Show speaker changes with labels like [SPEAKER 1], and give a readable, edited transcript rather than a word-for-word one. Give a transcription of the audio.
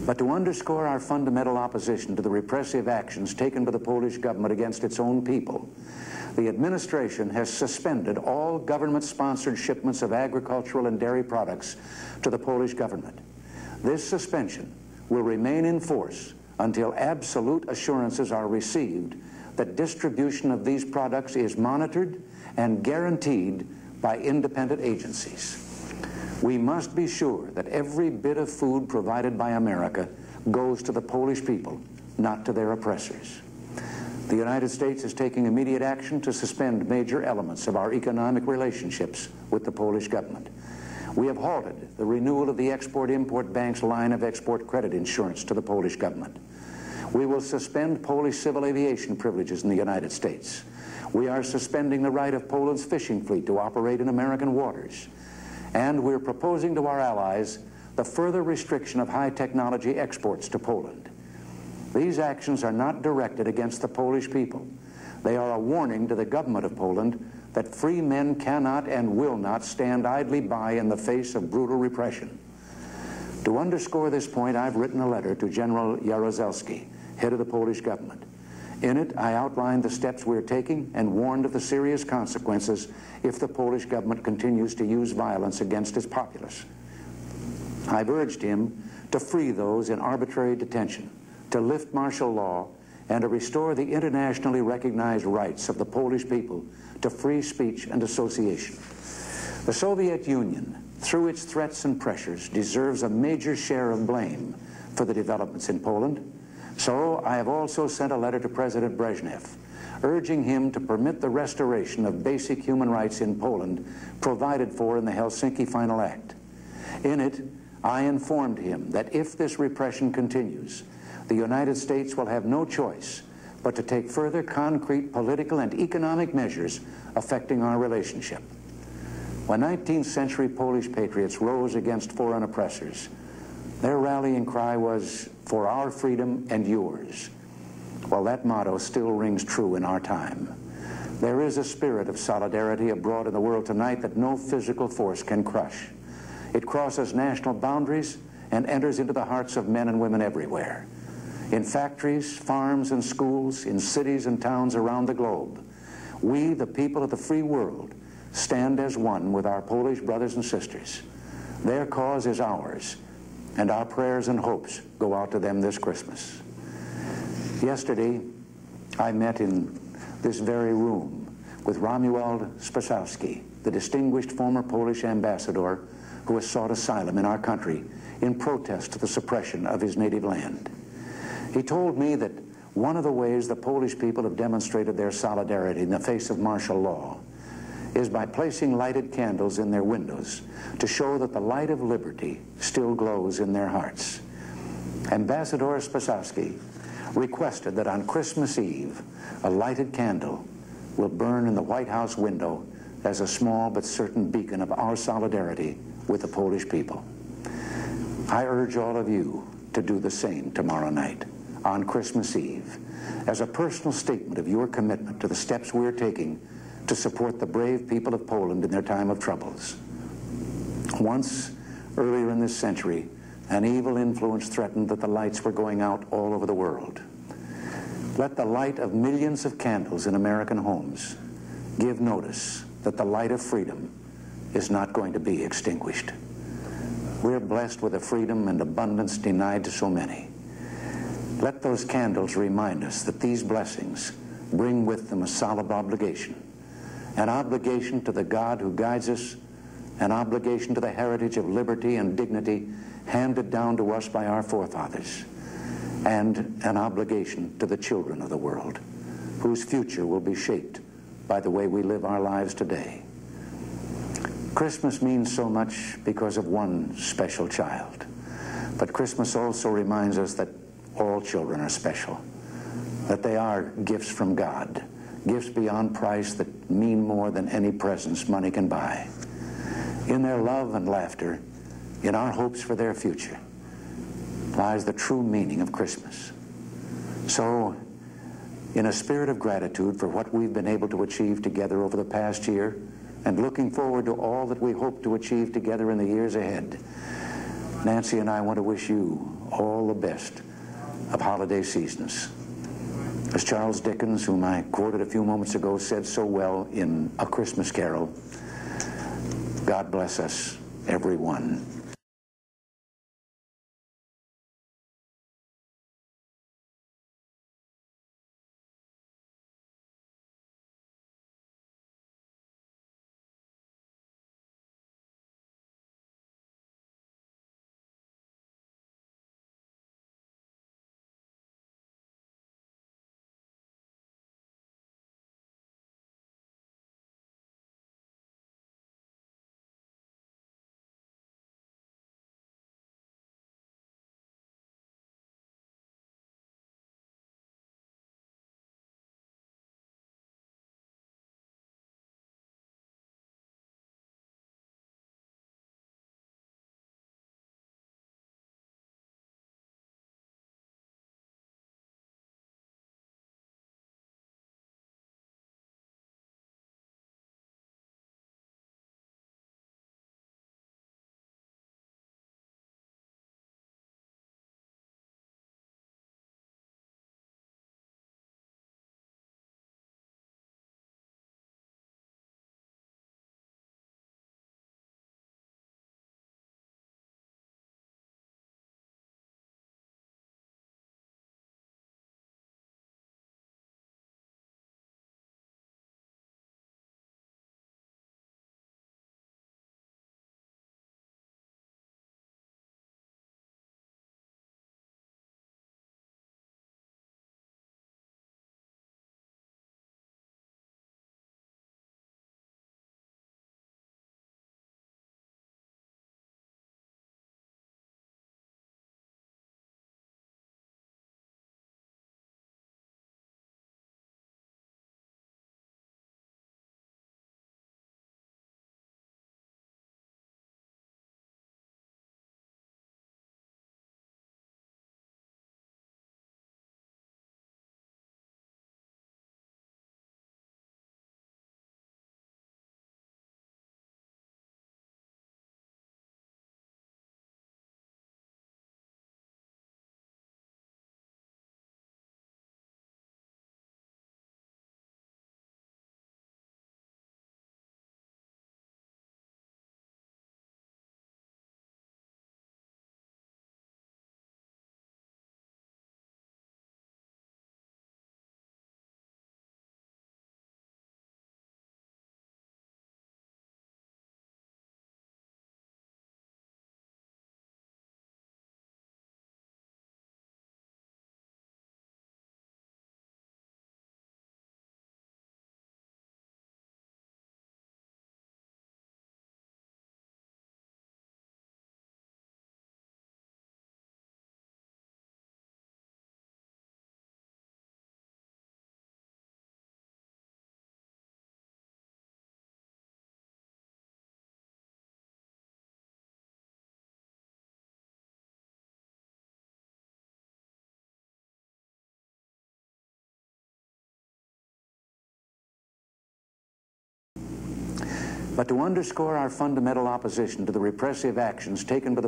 [SPEAKER 1] But to underscore our fundamental opposition to the repressive actions taken by the Polish government against its own people, the administration has suspended all government-sponsored shipments of agricultural and dairy products to the Polish government. This suspension will remain in force until absolute assurances are received that distribution of these products is monitored and guaranteed by independent agencies. We must be sure that every bit of food provided by America goes to the Polish people, not to their oppressors. The United States is taking immediate action to suspend major elements of our economic relationships with the Polish government. We have halted the renewal of the Export-Import Bank's line of export credit insurance to the Polish government. We will suspend Polish civil aviation privileges in the United States. We are suspending the right of Poland's fishing fleet to operate in American waters. And we're proposing to our allies the further restriction of high-technology exports to Poland. These actions are not directed against the Polish people. They are a warning to the government of Poland that free men cannot and will not stand idly by in the face of brutal repression. To underscore this point, I've written a letter to General Jaruzelski, head of the Polish government. In it, I outlined the steps we're taking and warned of the serious consequences if the Polish government continues to use violence against its populace. I've urged him to free those in arbitrary detention, to lift martial law, and to restore the internationally recognized rights of the Polish people to free speech and association. The Soviet Union, through its threats and pressures, deserves a major share of blame for the developments in Poland. So I have also sent a letter to President Brezhnev, urging him to permit the restoration of basic human rights in Poland provided for in the Helsinki Final Act. In it, I informed him that if this repression continues, the United States will have no choice but to take further concrete political and economic measures affecting our relationship. When 19th century Polish patriots rose against foreign oppressors, their rallying cry was, "For our freedom and yours." Well, that motto still rings true in our time. There is a spirit of solidarity abroad in the world tonight that no physical force can crush. It crosses national boundaries and enters into the hearts of men and women everywhere. In factories, farms, and schools, in cities and towns around the globe, we, the people of the free world, stand as one with our Polish brothers and sisters. Their cause is ours, and our prayers and hopes go out to them this Christmas. Yesterday, I met in this very room with Romuald Spasowski, the distinguished former Polish ambassador who has sought asylum in our country in protest to the suppression of his native land. He told me that one of the ways the Polish people have demonstrated their solidarity in the face of martial law is by placing lighted candles in their windows to show that the light of liberty still glows in their hearts. Ambassador Spasowski requested that on Christmas Eve, a lighted candle will burn in the White House window as a small but certain beacon of our solidarity with the Polish people. I urge all of you to do the same tomorrow night, on Christmas Eve, as a personal statement of your commitment to the steps we're taking to support the brave people of Poland in their time of troubles. Once, earlier in this century, an evil influence threatened that the lights were going out all over the world. Let the light of millions of candles in American homes give notice that the light of freedom is not going to be extinguished. We're blessed with a freedom and abundance denied to so many. Let those candles remind us that these blessings bring with them a solemn obligation, an obligation to the God who guides us, an obligation to the heritage of liberty and dignity handed down to us by our forefathers, and an obligation to the children of the world, whose future will be shaped by the way we live our lives today. Christmas means so much because of one special child, but Christmas also reminds us that all children are special, that they are gifts from God, gifts beyond price that mean more than any presents money can buy. In their love and laughter, in our hopes for their future, lies the true meaning of Christmas. So, in a spirit of gratitude for what we've been able to achieve together over the past year, and looking forward to all that we hope to achieve together in the years ahead, Nancy and I want to wish you all the best of holiday seasons. As Charles Dickens, whom I quoted a few moments ago, said so well in A Christmas Carol, God bless us, everyone. But to underscore our fundamental opposition to the repressive actions taken by the